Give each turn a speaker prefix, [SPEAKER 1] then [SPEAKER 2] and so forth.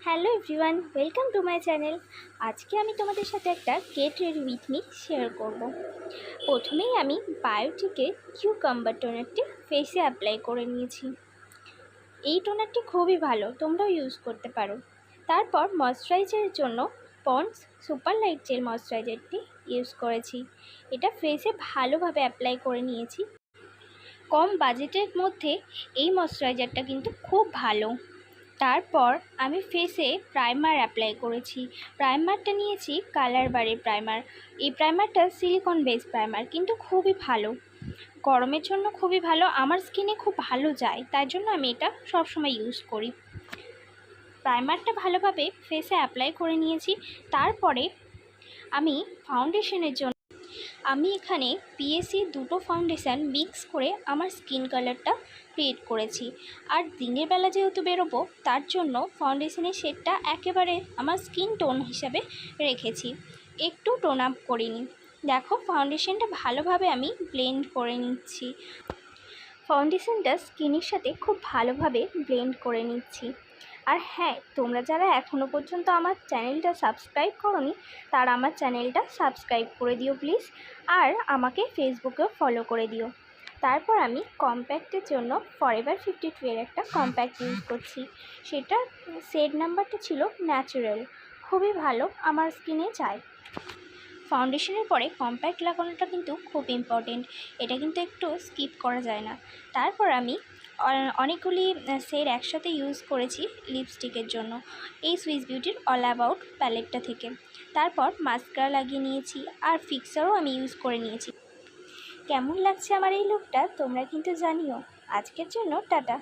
[SPEAKER 1] Hello everyone, welcome to my channel. আজকে আমি তোমাদের সাথে একটা get ready with me share করব। প্রথমেই আমি বায়োটিকের কিউকাম্বার টোনারটি ফেসে অ্যাপ্লাই করে নিয়েছি। এই টোনারটি খুবই ভালো, তোমরাও ইউজ করতে পারো। তারপর ময়শ্চারাইজারের জন্য পন্ডস সুপার লাইট জেল ময়শ্চারাইজারটি ইউজ করেছি। এটা ফেসে ভালোভাবে অ্যাপ্লাই করে নিয়েছি। কম বাজেটের মধ্যে এই ময়শ্চারাইজারটা কিন্তু খুব ভালো। তারপর আমি ফেসে প্রাইমার অ্যাপ্লাই করেছি। প্রাইমারটা নিয়েছি কালার বারের প্রাইমার। এই প্রাইমারটা সিলিকন বেস প্রাইমার, কিন্তু খুবই ভালো, গরমের জন্য খুবই ভালো, আমার স্কিনে খুব ভালো যায়, তাই জন্য আমি এটা সবসময় ইউজ করি। প্রাইমারটা ভালোভাবে ফেসে অ্যাপ্লাই করে নিয়েছি। তারপরে আমি ফাউন্ডেশনের জন্য আমি এখানে পিএসি দুটো ফাউন্ডেশান মিক্স করে আমার স্কিন কালারটা ক্রিয়েট করেছি। আর দিনের বেলা যেহেতু বেরোবো, তার জন্য ফাউন্ডেশনের শেডটা একেবারে আমার স্কিন টোন হিসাবে রেখেছি, একটু টোন আপ করিনি। দেখো, ফাউন্ডেশনটা ভালোভাবে আমি ব্লেন্ড করে নিচ্ছি। ফাউন্ডেশনটা স্কিনের সাথে খুব ভালোভাবে ব্লেন্ড করে নিচ্ছি। আর হ্যাঁ, তোমরা যারা এখনও পর্যন্ত আমার চ্যানেলটা সাবস্ক্রাইব করোনি, তারা আমার চ্যানেলটা সাবস্ক্রাইব করে দিও প্লিজ। আর আমাকে ফেসবুকেও ফলো করে দিও। তারপর আমি কম্প্যাক্টের জন্য ফরএভার 52 এর একটা কম্প্যাক্ট ইউজ করছি। সেটা শেড নাম্বারটা ছিল ন্যাচারাল, খুবই ভালো, আমার স্কিনে যায়। ফাউন্ডেশনের পরে কম্প্যাক্ট লাগানোটা কিন্তু খুব ইম্পর্টেন্ট, এটা কিন্তু একটু স্কিপ করা যায় না। তারপর আমি অনেকগুলি শেড একসাথে ইউজ করেছি লিপস্টিকের জন্য এই সুইস বিউটির অল অ্যাবাউট প্যালেটটা থেকে। তারপর মাস্কারা লাগিয়ে নিয়েছি, আর ফিক্সারও আমি ইউজ করে নিয়েছি। কেমন লাগছে আমার এই লুকটা তোমরা কিন্তু জানিও। আজকের জন্য টাটা।